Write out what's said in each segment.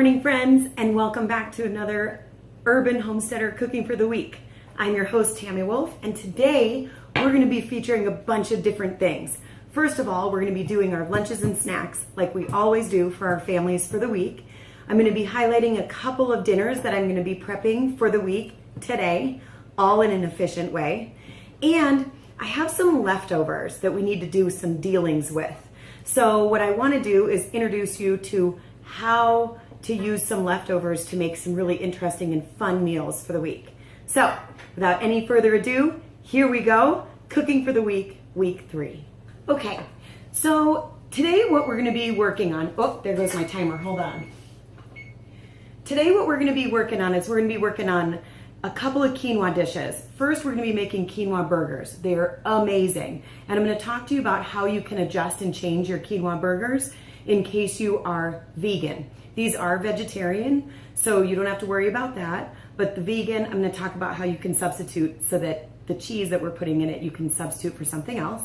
morning, friends, and welcome back to another Urban Homesteader Cooking for the Week. I'm your host, Tammy Wolf, and today we're going to be featuring a bunch of different things. First of all, we're going to be doing our lunches and snacks like we always do for our families for the week. I'm going to be highlighting a couple of dinners that I'm going to be prepping for the week today, all in an efficient way. And I have some leftovers that we need to do some dealings with. So what I want to do is introduce you to how to use some leftovers to make some really interesting and fun meals for the week. So without any further ado, here we go, cooking for the week, week 3. Okay, so today what we're going to be working on, oh, there goes my timer, hold on. Today what we're going to be working on is we're going to be working on a couple of quinoa dishes. First, we're going to be making quinoa burgers. They're amazing. And I'm going to talk to you about how you can adjust and change your quinoa burgers in case you are vegan. These are vegetarian, so you don't have to worry about that. But the vegan, I'm going to talk about how you can substitute so that the cheese that we're putting in it, you can substitute for something else.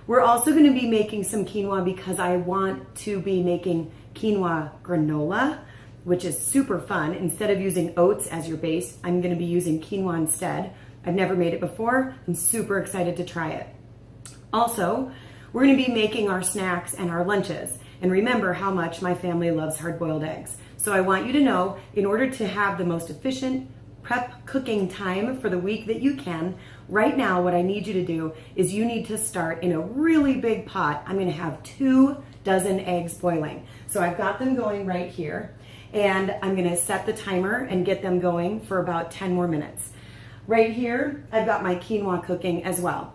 We're also going to be making some quinoa because I want to be making quinoa granola, which is super fun. Instead of using oats as your base, I'm going to be using quinoa instead. I've never made it before. I'm super excited to try it. Also, we're going to be making our snacks and our lunches. And remember how much my family loves hard-boiled eggs. So I want you to know, in order to have the most efficient prep cooking time for the week that you can, right now what I need you to do is you need to start in a really big pot. I'm going to have 2 dozen eggs boiling. So I've got them going right here. And I'm going to set the timer and get them going for about 10 more minutes. Right here, I've got my quinoa cooking as well.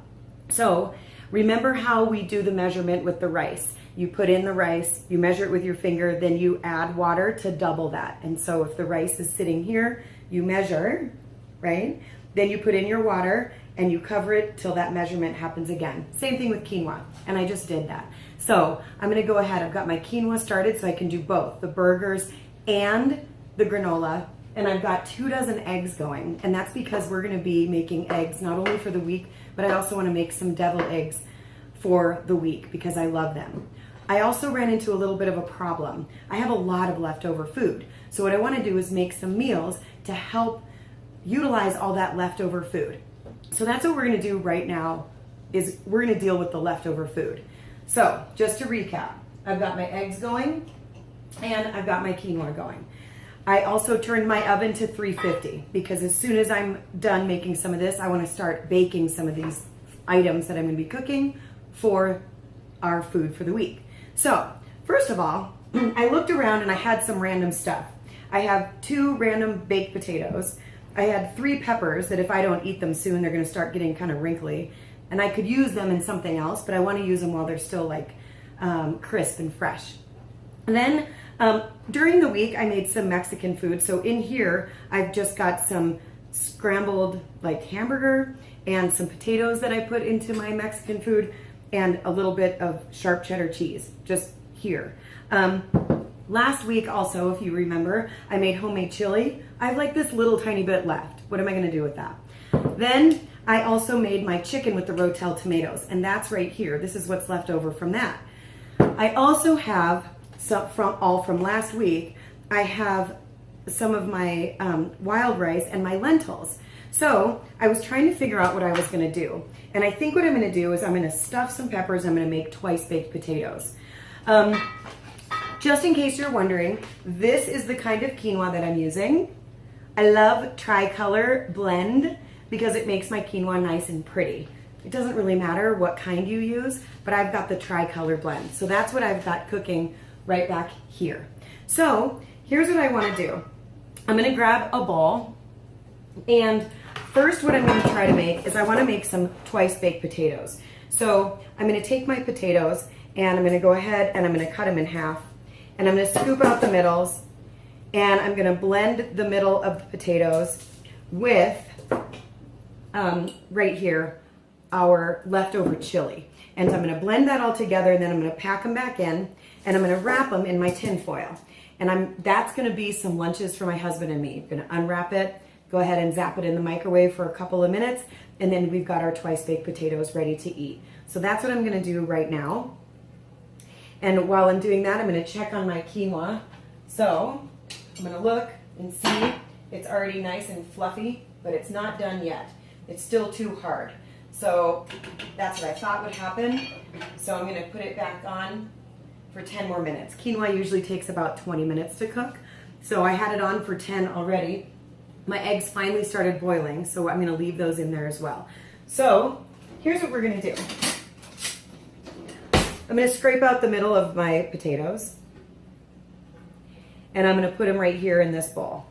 So remember how we do the measurement with the rice. You put in the rice, you measure it with your finger, then you add water to double that. And so if the rice is sitting here, you measure, right? Then you put in your water and you cover it till that measurement happens again. Same thing with quinoa, and I just did that. So I'm going to go ahead, I've got my quinoa started so I can do both, the burgers and the granola, and I've got 2 dozen eggs going, and that's because we're going to be making eggs not only for the week, but I also want to make some deviled eggs for the week because I love them. I also ran into a little bit of a problem. I have a lot of leftover food, so what I want to do is make some meals to help utilize all that leftover food. So that's what we're going to do right now, is we're going to deal with the leftover food. So just to recap, I've got my eggs going, and I've got my quinoa going. I also turned my oven to 350 because as soon as I'm done making some of this, I want to start baking some of these items that I'm going to be cooking for our food for the week. So first of all, I looked around and I had some random stuff. I have 2 random baked potatoes. I had 3 peppers that if I don't eat them soon, they're going to start getting kind of wrinkly. And I could use them in something else, but I want to use them while they're still like crisp and fresh. And then during the week, I made some Mexican food. So in here, I've just got some scrambled like hamburger and some potatoes that I put into my Mexican food and a little bit of sharp cheddar cheese just here. Last week also, if you remember, I made homemade chili. I have like this little tiny bit left. What am I going to do with that? Then I also made my chicken with the Rotel tomatoes, and that's right here. This is what's left over from that. I also have from last week, I have some of my wild rice and my lentils. So I was trying to figure out what I was going to do. And I think what I'm going to do is I'm going to stuff some peppers. I'm going to make twice baked potatoes. Just in case you're wondering, this is the kind of quinoa that I'm using. I love tricolor blend because it makes my quinoa nice and pretty. It doesn't really matter what kind you use, but I've got the tricolor blend. So that's what I've got cooking right back here. So here's what I want to do. I'm going to grab a bowl, and first what I'm going to try to make is I want to make some twice baked potatoes. So I'm going to take my potatoes and I'm going to go ahead and I'm going to cut them in half, and I'm going to scoop out the middles, and I'm going to blend the middle of the potatoes with right here our leftover chili. And I'm going to blend that all together, and then I'm going to pack them back in, and I'm going to wrap them in my tin foil. And that's going to be some lunches for my husband and me. I'm going to unwrap it, go ahead and zap it in the microwave for a couple of minutes, and then we've got our twice baked potatoes ready to eat. So that's what I'm going to do right now. And while I'm doing that, I'm going to check on my quinoa. So I'm gonna look and see. It's already nice and fluffy, but it's not done yet. It's still too hard. So that's what I thought would happen. So I'm gonna put it back on for 10 more minutes. Quinoa usually takes about 20 minutes to cook. So I had it on for 10 already. My eggs finally started boiling, so I'm gonna leave those in there as well. So here's what we're gonna do. I'm gonna scrape out the middle of my potatoes, and I'm gonna put them right here in this bowl.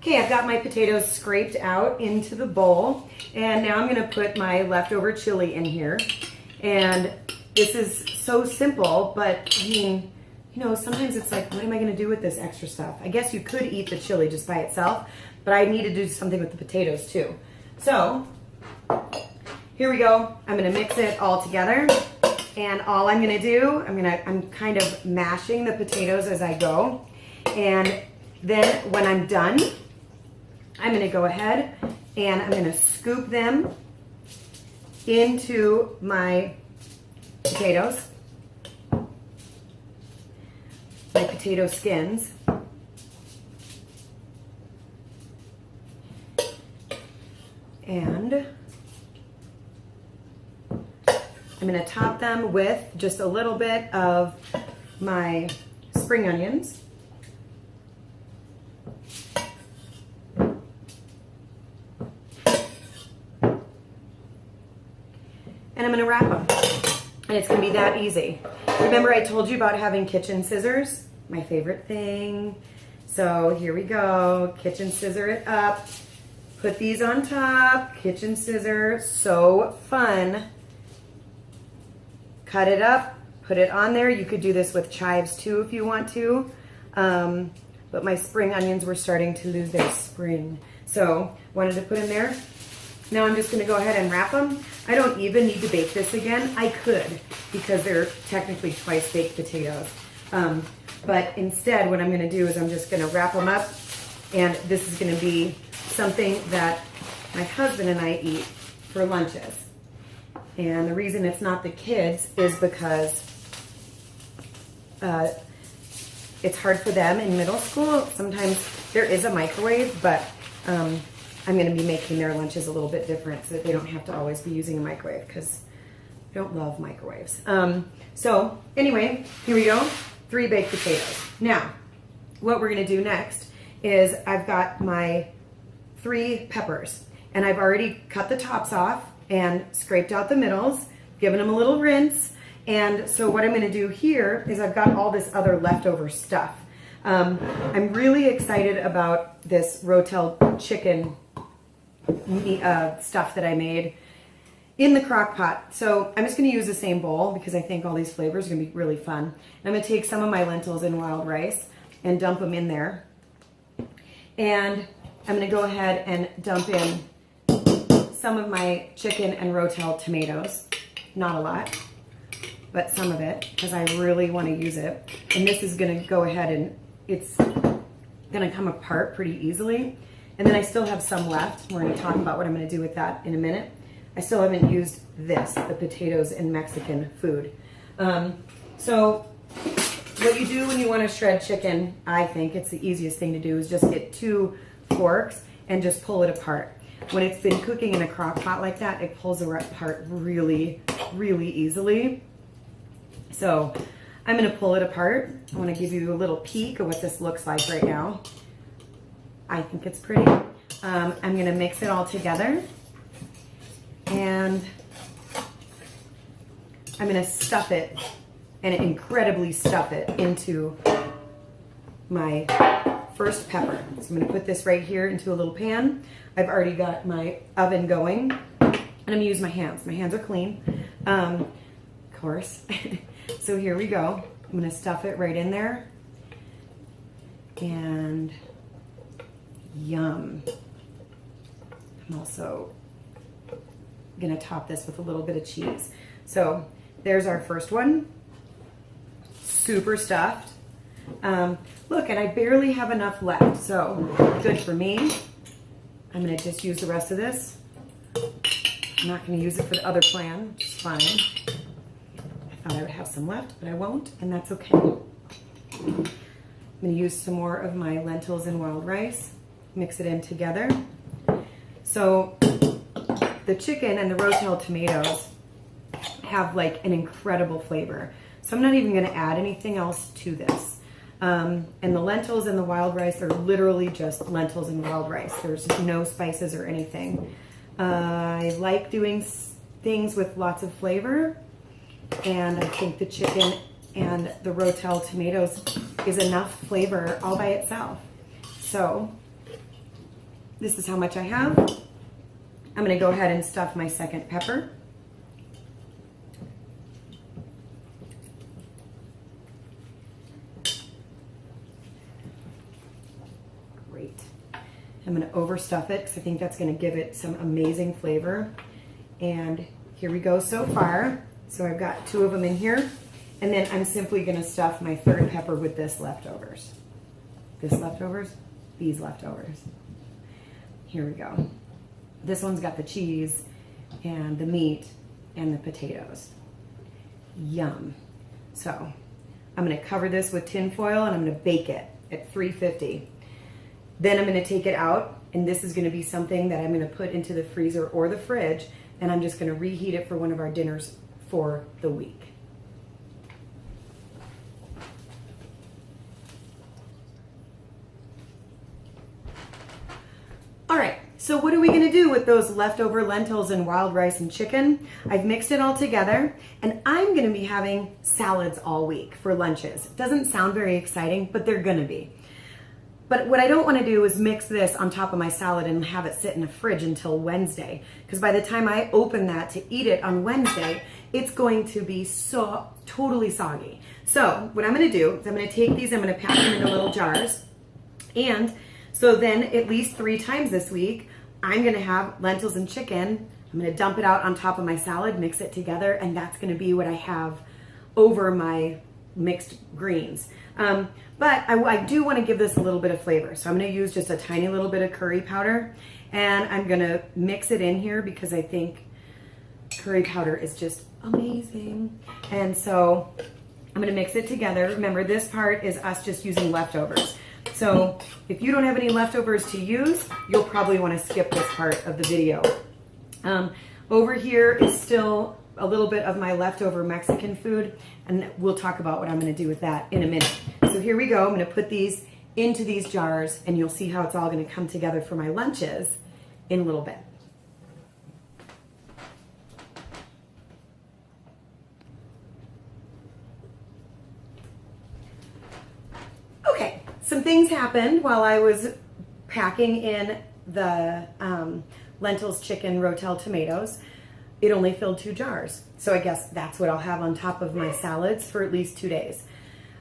Okay, I've got my potatoes scraped out into the bowl, and now I'm gonna put my leftover chili in here. And this is so simple, but I mean, you know, sometimes it's like, what am I gonna do with this extra stuff? I guess you could eat the chili just by itself, but I need to do something with the potatoes too. So, here we go. I'm gonna mix it all together, and all I'm gonna do, I'm kind of mashing the potatoes as I go, and then when I'm done, I'm gonna go ahead and I'm gonna scoop them into my potatoes, my potato skins. And I'm gonna top them with just a little bit of my spring onions. And I'm gonna wrap them. And it's gonna be that easy. Remember I told you about having kitchen scissors? My favorite thing. So here we go, kitchen scissor it up. Put these on top, kitchen scissor, so fun. Cut it up, put it on there. You could do this with chives too if you want to. But my spring onions were starting to lose their spring. So wanted to put them there. Now I'm just gonna go ahead and wrap them. I don't even need to bake this again. I could, because they're technically twice baked potatoes. But instead what I'm gonna do is I'm just gonna wrap them up, and this is gonna be something that my husband and I eat for lunches. And the reason it's not the kids is because it's hard for them in middle school. Sometimes there is a microwave, but I'm going to be making their lunches a little bit different so that they don't have to always be using a microwave, because I don't love microwaves. So anyway, here we go, 3 baked potatoes. Now, what we're going to do next is I've got my 3 peppers, and I've already cut the tops off and scraped out the middles, given them a little rinse. And so what I'm going to do here is I've got all this other leftover stuff. I'm really excited about this Rotel chicken stuff that I made in the crock pot. So I'm just going to use the same bowl because I think all these flavors are going to be really fun. And I'm going to take some of my lentils and wild rice and dump them in there. And I'm going to go ahead and dump in some of my chicken and Rotel tomatoes. Not a lot, but some of it, because I really want to use it. And this is going to go ahead and it's going to come apart pretty easily. And then I still have some left. We're going to talk about what I'm going to do with that in a minute. I still haven't used this, the potatoes in Mexican food. So what you do when you want to shred chicken, I think it's the easiest thing to do, is just get 2 forks and just pull it apart. When it's been cooking in a crock pot like that, it pulls it apart really, really easily. So I'm going to pull it apart. I want to give you a little peek of what this looks like right now. I think it's pretty. I'm going to mix it all together, and I'm going to stuff it, and incredibly stuff it into my first pepper. So I'm going to put this right here into a little pan. I've already got my oven going, and I'm going to use my hands. My hands are clean, of course. So here we go. I'm going to stuff it right in there. And yum. I'm also gonna top this with a little bit of cheese. So there's our first one. Super stuffed. Look, and I barely have enough left, so good for me. I'm gonna just use the rest of this. I'm not gonna use it for the other plan, which is fine. I thought I would have some left, but I won't, and that's okay. I'm gonna use some more of my lentils and wild rice, mix it in together. So the chicken and the rotel tomatoes have like an incredible flavor. So I'm not even gonna add anything else to this. And the lentils and the wild rice are literally just lentils and wild rice. There's no spices or anything. I like doing things with lots of flavor, and I think the chicken and the rotel tomatoes is enough flavor all by itself. So this is how much I have. I'm gonna go ahead and stuff my second pepper. Great. I'm gonna overstuff it because I think that's gonna give it some amazing flavor. And here we go so far. So I've got 2 of them in here. And then I'm simply gonna stuff my third pepper with this leftovers. These leftovers. Here we go. This one's got the cheese and the meat and the potatoes. Yum. So I'm gonna cover this with tin foil and I'm gonna bake it at 350. Then I'm gonna take it out, and this is gonna be something that I'm gonna put into the freezer or the fridge, and I'm just gonna reheat it for one of our dinners for the week. All right, so what are we gonna do with those leftover lentils and wild rice and chicken? I've mixed it all together, and I'm gonna be having salads all week for lunches. It doesn't sound very exciting, but they're gonna be. But what I don't want to do is mix this on top of my salad and have it sit in the fridge until Wednesday. Because by the time I open that to eat it on Wednesday, it's going to be so totally soggy. So what I'm going to do is I'm going to take these, I'm going to pack them into little jars. And so then at least 3 times this week, I'm going to have lentils and chicken. I'm going to dump it out on top of my salad, mix it together, and that's going to be what I have over my mixed greens. But I do want to give this a little bit of flavor. So I'm going to use just a tiny little bit of curry powder, and I'm going to mix it in here because I think curry powder is just amazing. And so I'm going to mix it together. Remember, this part is us just using leftovers. So if you don't have any leftovers to use, you'll probably want to skip this part of the video. Over here is still a little bit of my leftover Mexican food, and we'll talk about what I'm going to do with that in a minute. So here we go. I'm going to put these into these jars, and you'll see how it's all going to come together for my lunches in a little bit. Okay, some things happened while I was packing in the lentils, chicken, rotel tomatoes. It only filled 2 jars. So I guess that's what I'll have on top of my salads for at least 2 days.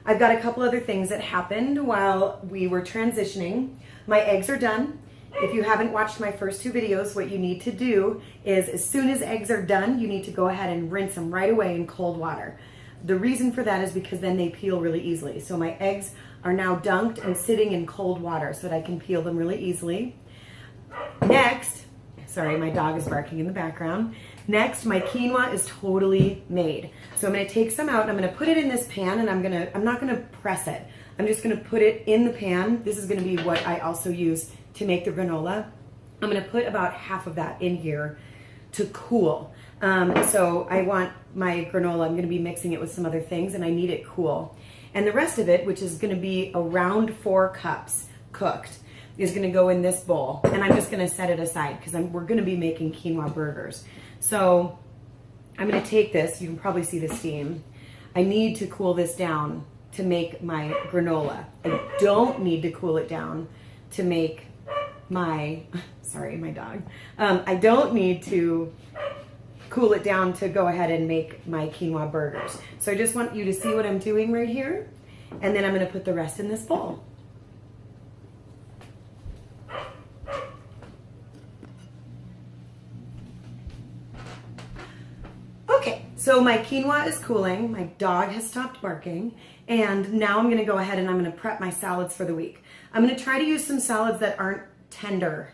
I've got a couple other things that happened while we were transitioning. My eggs are done. If you haven't watched my first 2 videos, what you need to do is as soon as eggs are done, you need to go ahead and rinse them right away in cold water. The reason for that is because then they peel really easily. So my eggs are now dunked and sitting in cold water so that I can peel them really easily. Next, sorry, my dog is barking in the background. Next, my quinoa is totally made. So I'm gonna take some out and I'm gonna put it in this pan, and I'm not gonna press it. I'm just gonna put it in the pan. This is gonna be what I also use to make the granola. I'm gonna put about half of that in here to cool. So I want my granola, I'm gonna be mixing it with some other things, and I need it cool. And the rest of it, which is gonna be around 4 cups cooked, is gonna go in this bowl. And I'm just gonna set it aside because we're gonna be making quinoa burgers. So I'm gonna take this, you can probably see the steam. I need to cool this down to make my granola. I don't need to cool it down to make my, sorry, my dog. I don't need to cool it down to go ahead and make my quinoa burgers. So I just want you to see what I'm doing right here. And then I'm gonna put the rest in this bowl. So my quinoa is cooling, my dog has stopped barking, and now I'm gonna go ahead and I'm gonna prep my salads for the week. I'm gonna try to use some salads that aren't tender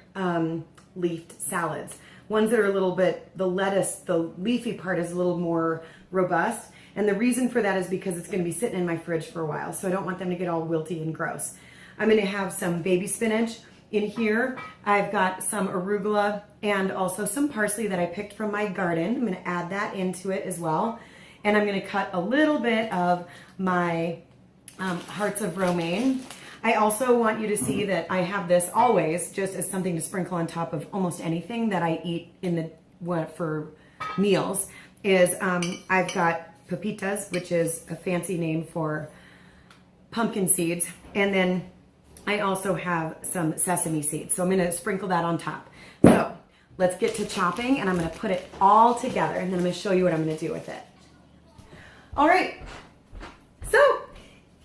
leafed salads. Ones that are a little bit, the lettuce, the leafy part is a little more robust. And the reason for that is because it's gonna be sitting in my fridge for a while, so I don't want them to get all wilty and gross. I'm gonna have some baby spinach in here. I've got some arugula and also some parsley that I picked from my garden. I'm gonna add that into it as well. And I'm gonna cut a little bit of my hearts of romaine. I also want you to see that I have this always just as something to sprinkle on top of almost anything that I eat in for meals. I've got pepitas, which is a fancy name for pumpkin seeds, and then I also have some sesame seeds. So I'm gonna sprinkle that on top. So let's get to chopping, and I'm gonna put it all together, and then I'm gonna show you what I'm gonna do with it. All right, so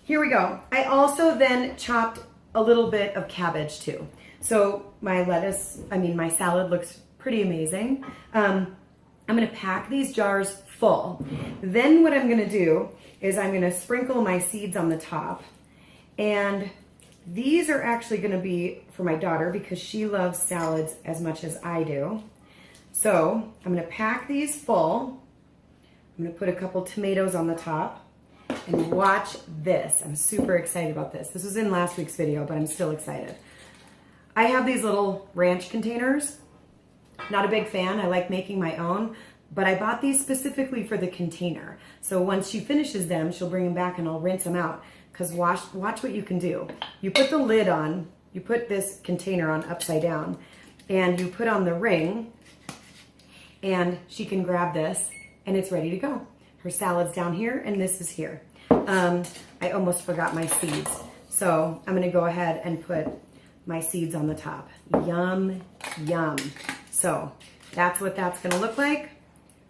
here we go. I also then chopped a little bit of cabbage too. So my salad looks pretty amazing. I'm gonna pack these jars full. Then what I'm gonna do is I'm gonna sprinkle my seeds on the top, and these are actually gonna be for my daughter because she loves salads as much as I do. So I'm gonna pack these full. I'm gonna put a couple tomatoes on the top, and watch this. I'm super excited about this. This was in last week's video, but I'm still excited. I have these little ranch containers. Not a big fan, I like making my own, but I bought these specifically for the container. So once she finishes them, she'll bring them back and I'll rinse them out. Because watch what you can do. You put the lid on, you put this container on upside down, and you put on the ring, and she can grab this, and it's ready to go. Her salad's down here, and this is here. I almost forgot my seeds. So I'm gonna go ahead and put my seeds on the top. Yum, yum. So that's what that's gonna look like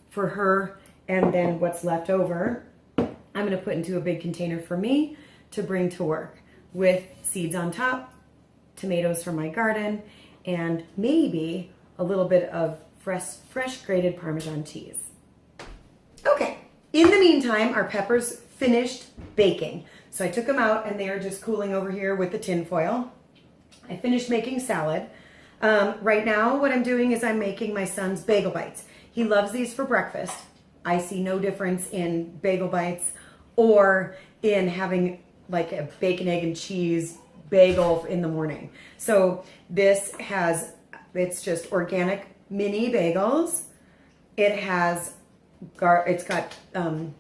for her, and then what's left over, I'm gonna put into a big container for me to bring to work with seeds on top, tomatoes from my garden, and maybe a little bit of fresh grated Parmesan cheese. Okay, in the meantime, our peppers finished baking. So I took them out and they are just cooling over here with the tin foil. I finished making salad. Right now, what I'm doing is I'm making my son's bagel bites. He loves these for breakfast. I see no difference in bagel bites or in having like a bacon, egg, and cheese bagel in the morning. So it's just organic mini bagels. It's got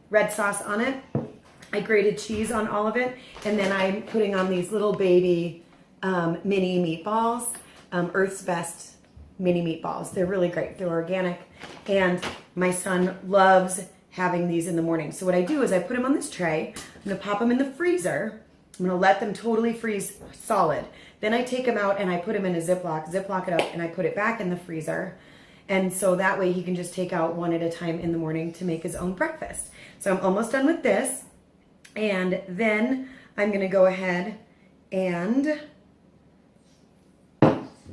red sauce on it. I grated cheese on all of it. And then I'm putting on these little baby mini meatballs, Earth's Best mini meatballs. They're really great. They're organic. And my son loves having these in the morning. So what I do is I put them on this tray. I'm gonna pop them in the freezer. I'm gonna let them totally freeze solid. Then I take them out and I put them in a Ziploc it up, and I put it back in the freezer. And so that way he can just take out one at a time in the morning to make his own breakfast. So I'm almost done with this. And then I'm gonna go ahead and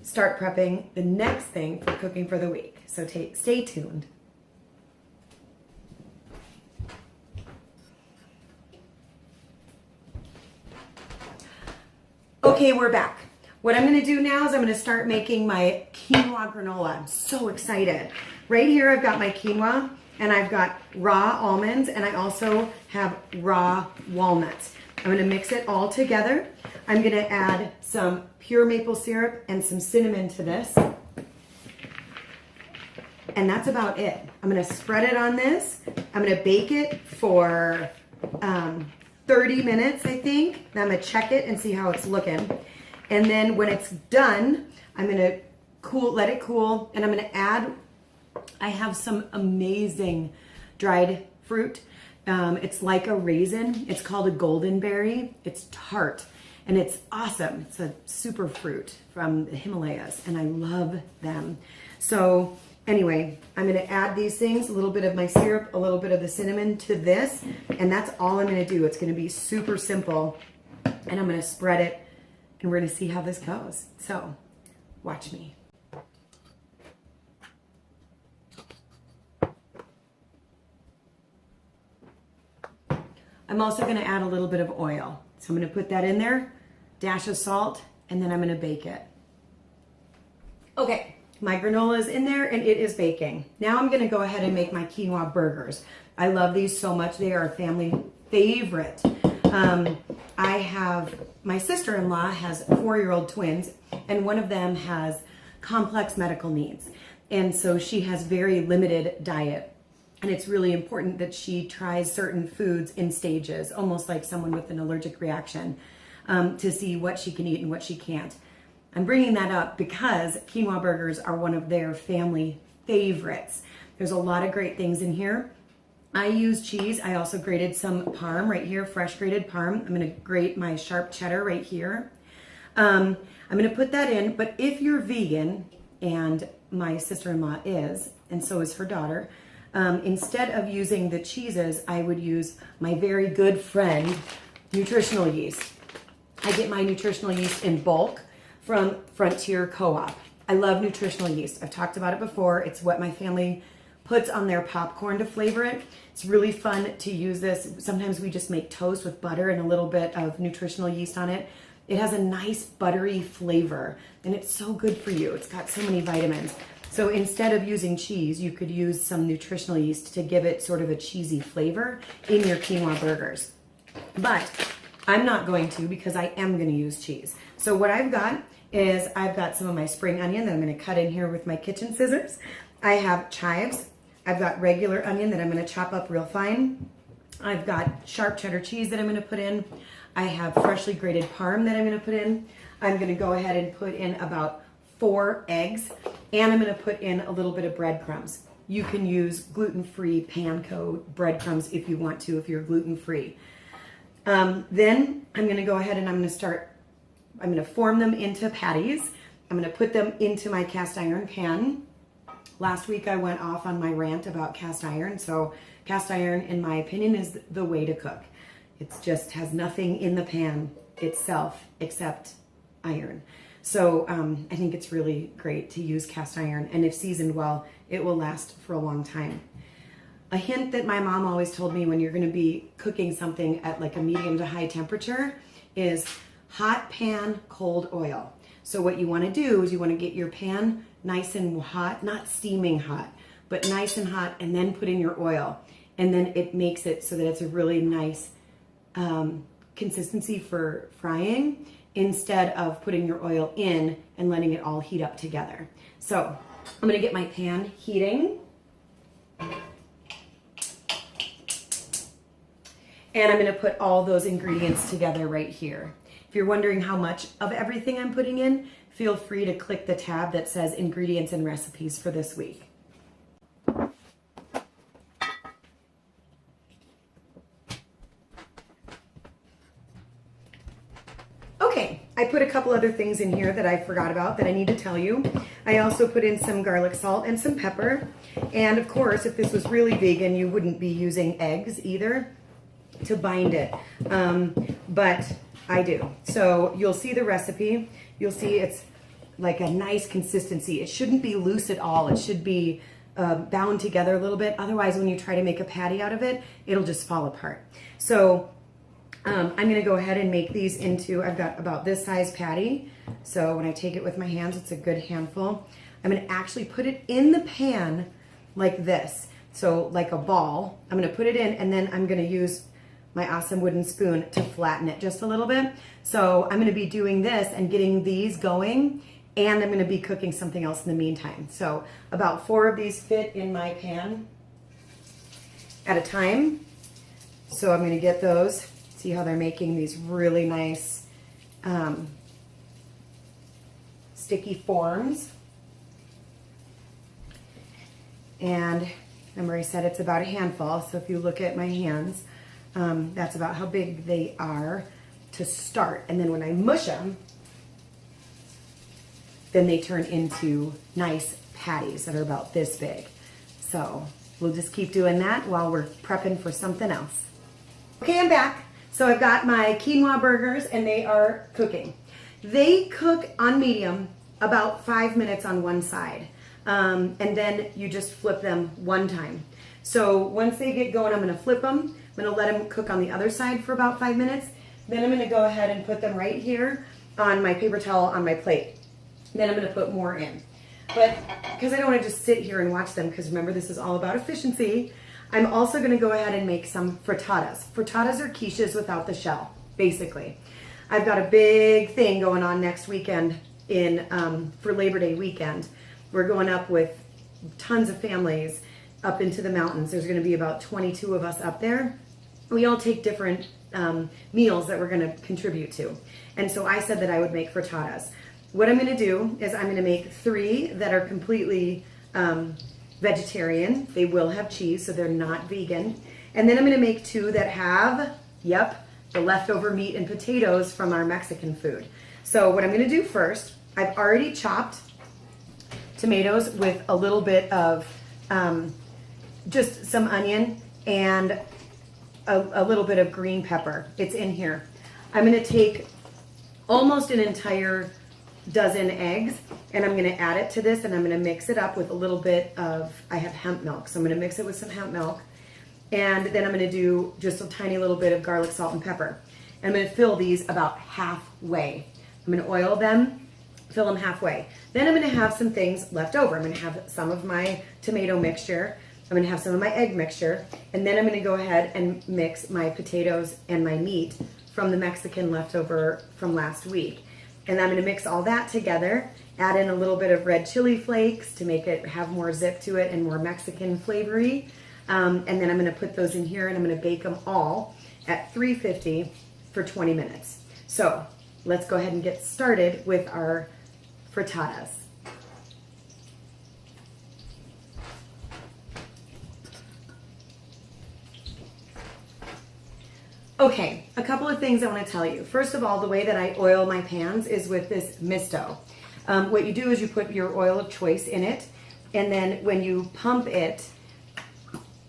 start prepping the next thing for cooking for the week. So stay tuned. Okay, we're back. What I'm gonna do now is I'm gonna start making my quinoa granola. I'm so excited. Right here I've got my quinoa, and I've got raw almonds, and I also have raw walnuts. I'm gonna mix it all together. I'm gonna add some pure maple syrup and some cinnamon to this. And that's about it. I'm gonna spread it on this. I'm gonna bake it for 30 minutes, I think. Then I'm gonna check it and see how it's looking. And then when it's done, I'm gonna let it cool, and I'm gonna add, I have some amazing dried fruit. It's like a raisin. It's called a golden berry. It's tart, and it's awesome. It's a super fruit from the Himalayas, and I love them. So anyway, I'm gonna add these things, a little bit of my syrup, a little bit of the cinnamon to this, and that's all I'm gonna do. It's gonna be super simple, and I'm gonna spread it, and we're gonna see how this goes. So watch me. I'm also gonna add a little bit of oil. So I'm gonna put that in there, dash of salt, and then I'm gonna bake it. Okay, my granola is in there and it is baking. Now I'm gonna go ahead and make my quinoa burgers. I love these so much. They are a family favorite. My sister-in-law has 4-year-old twins, and one of them has complex medical needs. And so she has very limited diet. And it's really important that she tries certain foods in stages, almost like someone with an allergic reaction, to see what she can eat and what she can't. I'm bringing that up because quinoa burgers are one of their family favorites. There's a lot of great things in here. I use cheese. I also grated some parm right here, fresh grated parm. I'm going to grate my sharp cheddar right here. I'm going to put that in, but if you're vegan, and my sister-in-law is, and so is her daughter, instead of using the cheeses, I would use my very good friend, nutritional yeast. I get my nutritional yeast in bulk from Frontier Co-op. I love nutritional yeast. I've talked about it before. It's what my family puts on their popcorn to flavor it. It's really fun to use this. Sometimes we just make toast with butter and a little bit of nutritional yeast on it. It has a nice buttery flavor and it's so good for you. It's got so many vitamins. So instead of using cheese, you could use some nutritional yeast to give it sort of a cheesy flavor in your quinoa burgers. But I'm not going to because I am going to use cheese. So what I've got is I've got some of my spring onion that I'm going to cut in here with my kitchen scissors. I have chives. I've got regular onion that I'm going to chop up real fine. I've got sharp cheddar cheese that I'm going to put in. I have freshly grated parm that I'm going to put in. I'm going to go ahead and put in about 4 eggs, and I'm going to put in a little bit of breadcrumbs. You can use gluten-free panko breadcrumbs if you want to, if you're gluten-free. Then I'm going to go ahead and I'm going to form them into patties. I'm going to put them into my cast iron pan. Last week I went off on my rant about cast iron. So cast iron, in my opinion, is the way to cook. It just has nothing in the pan itself except iron. So I think it's really great to use cast iron. And if seasoned well, it will last for a long time. A hint that my mom always told me when you're going to be cooking something at like a medium to high temperature is hot pan, cold oil. So what you want to do is you want to get your pan nice and hot, not steaming hot, but nice and hot, and then put in your oil. And then it makes it so that it's a really nice consistency for frying instead of putting your oil in and letting it all heat up together. So I'm going to get my pan heating. And I'm going to put all those ingredients together right here. If you're wondering how much of everything I'm putting in, feel free to click the tab that says ingredients and recipes for this week. Okay, I put a couple other things in here that I forgot about that I need to tell you. I also put in some garlic salt and some pepper. And of course, if this was really vegan, you wouldn't be using eggs either to bind it. But I do. So you'll see the recipe. You'll see it's like a nice consistency. It shouldn't be loose at all. It should be bound together a little bit. Otherwise, when you try to make a patty out of it, it'll just fall apart. So I'm going to go ahead and make these into, I've got about this size patty. So when I take it with my hands, it's a good handful. I'm going to actually put it in the pan like this. So like a ball. I'm going to put it in, and then I'm going to use my awesome wooden spoon to flatten it just a little bit. So I'm going to be doing this and getting these going, and I'm going to be cooking something else in the meantime. So about 4 of these fit in my pan at a time. So I'm going to get those. See how they're making these really nice sticky forms. And remember I said it's about a handful. So if you look at my hands, that's about how big they are to start. And then when I mush them, then they turn into nice patties that are about this big. So we'll just keep doing that while we're prepping for something else. Okay, I'm back. So I've got my quinoa burgers and they are cooking. They cook on medium about 5 minutes on one side. And then you just flip them one time. So once they get going, I'm going to flip them. I'm gonna let them cook on the other side for about 5 minutes. Then I'm gonna go ahead and put them right here on my paper towel on my plate. Then I'm gonna put more in. But because I don't wanna just sit here and watch them, because remember this is all about efficiency, I'm also gonna go ahead and make some frittatas. Frittatas are quiches without the shell, basically. I've got a big thing going on next weekend for Labor Day weekend. We're going up with tons of families up into the mountains. There's gonna be about 22 of us up there. We all take different meals that we're gonna contribute to. And so I said that I would make frittatas. What I'm gonna do is I'm gonna make 3 that are completely vegetarian. They will have cheese, so they're not vegan. And then I'm gonna make 2 that have, the leftover meat and potatoes from our Mexican food. So what I'm gonna do first, I've already chopped tomatoes with a little bit of just some onion and a little bit of green pepper. It's in here. I'm gonna take almost an entire dozen eggs and I'm gonna add it to this and I'm gonna mix it up with a little bit of, I have hemp milk, so I'm gonna mix it with some hemp milk. And then I'm gonna do just a tiny little bit of garlic, salt, and pepper. And I'm gonna fill these about halfway. I'm gonna oil them, fill them halfway. Then I'm gonna have some things left over. I'm gonna have some of my tomato mixture. I'm gonna have some of my egg mixture. And then I'm gonna go ahead and mix my potatoes and my meat from the Mexican leftover from last week. And I'm gonna mix all that together, add in a little bit of red chili flakes to make it have more zip to it and more Mexican flavory. And then I'm gonna put those in here and I'm gonna bake them all at 350 for 20 minutes. So let's go ahead and get started with our frittatas. Okay, a couple of things I want to tell you. First of all, the way that I oil my pans is with this misto. What you do is you put your oil of choice in it, and then when you pump it,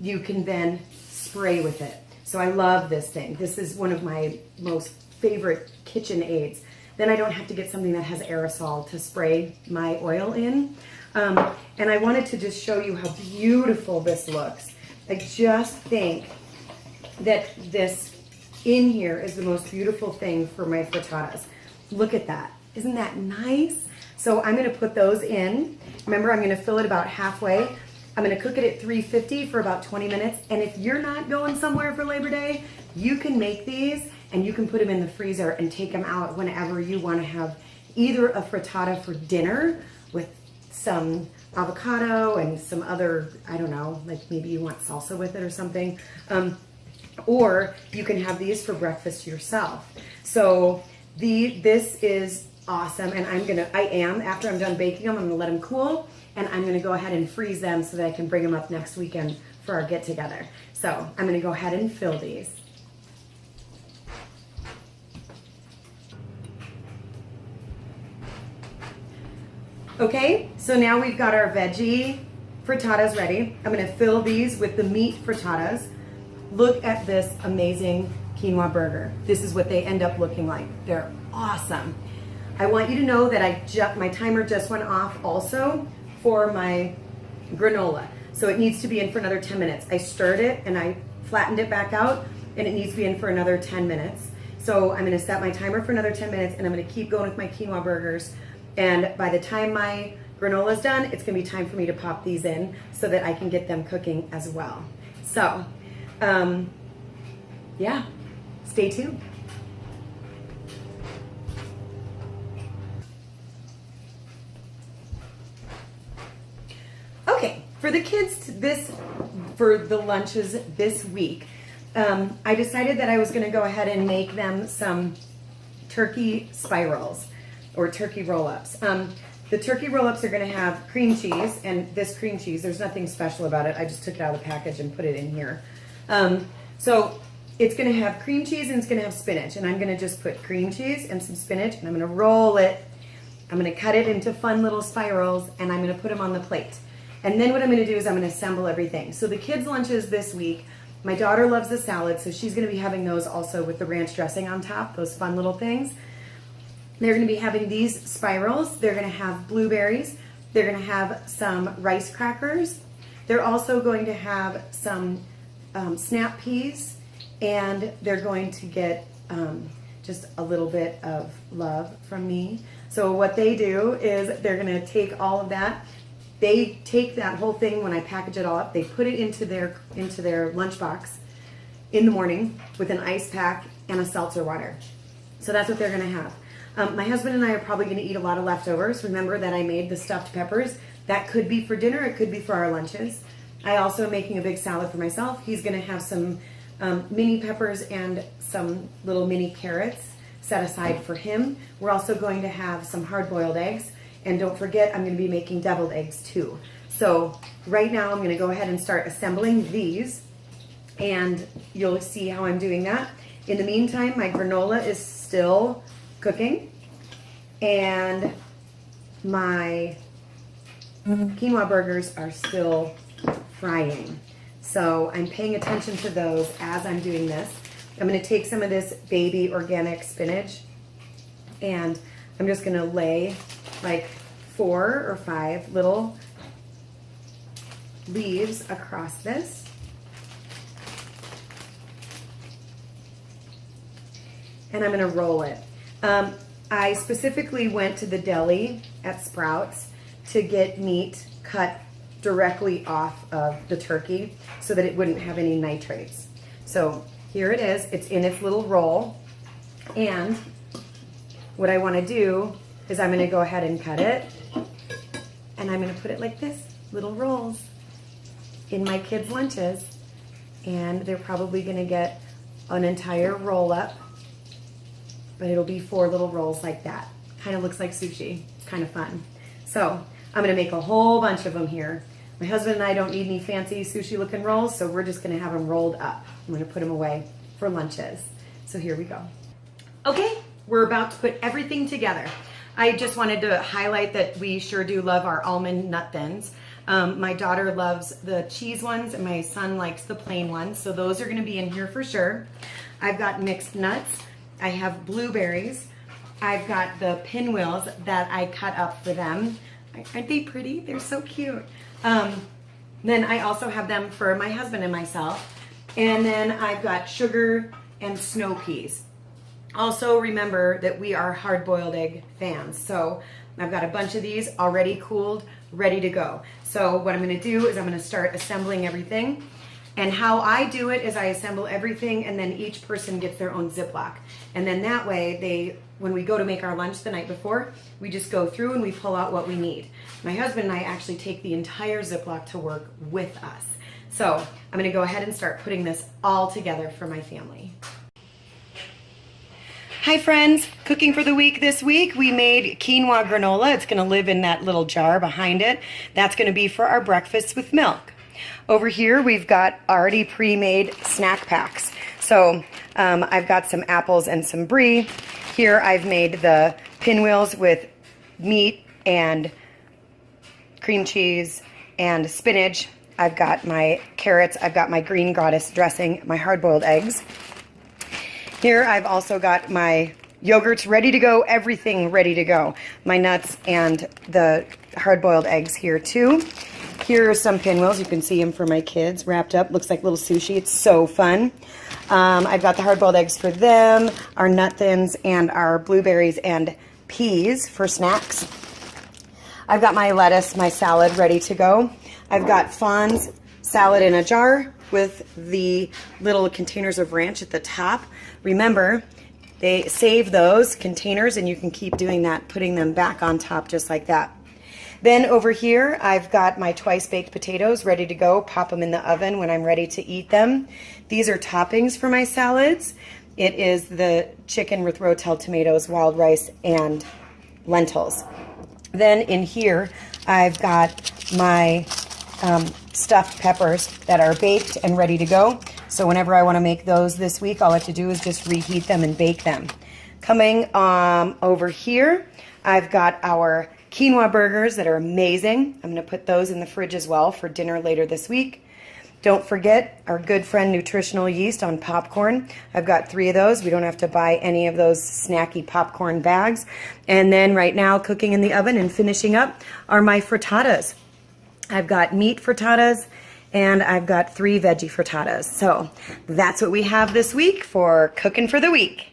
you can then spray with it. So I love this thing. This is one of my most favorite kitchen aids. Then I don't have to get something that has aerosol to spray my oil in. And I wanted to just show you how beautiful this looks. I just think that this in here is the most beautiful thing for my frittatas. Look at that. Isn't that nice? So I'm gonna put those in. Remember, I'm gonna fill it about halfway. I'm gonna cook it at 350 for about 20 minutes. And if you're not going somewhere for Labor Day, you can make these and you can put them in the freezer and take them out whenever you wanna have either a frittata for dinner with some avocado and some other, I don't know, like maybe you want salsa with it or something. Or you can have these for breakfast yourself. So this is awesome. And after I'm done baking them, I'm gonna let them cool and I'm gonna go ahead and freeze them so that I can bring them up next weekend for our get together. So I'm gonna go ahead and fill these. Okay, so now we've got our veggie frittatas ready. I'm gonna fill these with the meat frittatas. Look at this amazing quinoa burger. This is what they end up looking like. They're awesome. I want you to know that my timer just went off also for my granola. So it needs to be in for another 10 minutes. I stirred it and I flattened it back out and it needs to be in for another 10 minutes. So I'm gonna set my timer for another 10 minutes and I'm gonna keep going with my quinoa burgers. And by the time my granola is done, it's gonna be time for me to pop these in so that I can get them cooking as well. So, yeah, stay tuned. Okay, for the kids for the lunches this week, I decided that I was gonna go ahead and make them some turkey spirals or turkey roll-ups. The turkey roll-ups are gonna have cream cheese, and this cream cheese, there's nothing special about it. I just took it out of the package and put it in here. So it's gonna have cream cheese and it's gonna have spinach, and I'm gonna just put cream cheese and some spinach and I'm gonna roll it. I'm gonna cut it into fun little spirals and I'm gonna put them on the plate. And then what I'm gonna do is I'm gonna assemble everything. So the kids' lunches this week, my daughter loves the salad, so she's gonna be having those also with the ranch dressing on top, those fun little things. They're gonna be having these spirals. They're gonna have blueberries. They're gonna have some rice crackers. They're also going to have some snap peas and they're going to get just a little bit of love from me. So what they do is they're gonna take all of that. They take that whole thing when I package it all up, they put it into their lunchbox in the morning with an ice pack and a seltzer water. So that's what they're gonna have. My husband and I are probably gonna eat a lot of leftovers. Remember that I made the stuffed peppers. That could be for dinner, it could be for our lunches. I also am making a big salad for myself. He's gonna have some mini peppers and some little mini carrots set aside for him. We're also going to have some hard-boiled eggs, and don't forget I'm going to be making deviled eggs too. So right now I'm going to go ahead and start assembling these, and you'll see how I'm doing that. In the meantime, my granola is still cooking, and my quinoa burgers are still frying. So I'm paying attention to those as I'm doing this. I'm going to take some of this baby organic spinach, and I'm just going to lay like 4 or 5 little leaves across this. And I'm going to roll it. I specifically went to the deli at Sprouts to get meat cut directly off of the turkey so that it wouldn't have any nitrates. So here it is, it's in its little roll, and what I want to do is I'm going to go ahead and cut it, and I'm going to put it like this, little rolls, in my kids' lunches, and they're probably going to get an entire roll up, but it'll be 4 little rolls like that. Kind of looks like sushi. It's kind of fun. So I'm going to make a whole bunch of them here. My husband and I don't need any fancy sushi looking rolls, so we're just going to have them rolled up. I'm going to put them away for lunches. So here we go. Okay, we're about to put everything together. I just wanted to highlight that we sure do love our almond nut thins. My daughter loves the cheese ones, and my son likes the plain ones, so those are going to be in here for sure. I've got mixed nuts. I have blueberries. I've got the pinwheels that I cut up for them. Aren't they pretty? They're so cute. Then I also have them for my husband and myself. And then I've got sugar and snow peas. Also remember that we are hard-boiled egg fans. So I've got a bunch of these already cooled, ready to go. So what I'm going to do is I'm going to start assembling everything. And how I do it is I assemble everything, and then each person gets their own Ziploc. And then that way, when we go to make our lunch the night before, we just go through and we pull out what we need. My husband and I actually take the entire Ziploc to work with us. So I'm going to go ahead and start putting this all together for my family. Hi friends, cooking for the week this week. We made quinoa granola. It's going to live in that little jar behind it. That's going to be for our breakfast with milk. Over here we've got already pre-made snack packs. So I've got some apples and some brie. Here I've made the pinwheels with meat and cream cheese and spinach. I've got my carrots, I've got my green goddess dressing, my hard-boiled eggs. Here I've also got my yogurts ready to go, everything ready to go. My nuts and the hard-boiled eggs here too. Here are some pinwheels. You can see them for my kids wrapped up. Looks like little sushi. It's so fun. I've got the hard-boiled eggs for them, our nut thins, and our blueberries and peas for snacks. I've got my lettuce, my salad ready to go. I've got Fawn's salad in a jar with the little containers of ranch at the top. Remember, they save those containers, and you can keep doing that, putting them back on top just like that. Then over here, I've got my twice-baked potatoes ready to go. Pop them in the oven when I'm ready to eat them. These are toppings for my salads. It is the chicken with rotel tomatoes, wild rice, and lentils. Then in here, I've got my stuffed peppers that are baked and ready to go. So whenever I want to make those this week, all I have to do is just reheat them and bake them. Coming over here, I've got our quinoa burgers that are amazing. I'm going to put those in the fridge as well for dinner later this week. Don't forget our good friend nutritional yeast on popcorn. I've got 3 of those. We don't have to buy any of those snacky popcorn bags. And then right now, cooking in the oven and finishing up are my frittatas. I've got meat frittatas and I've got 3 veggie frittatas. So that's what we have this week for Cooking for the Week.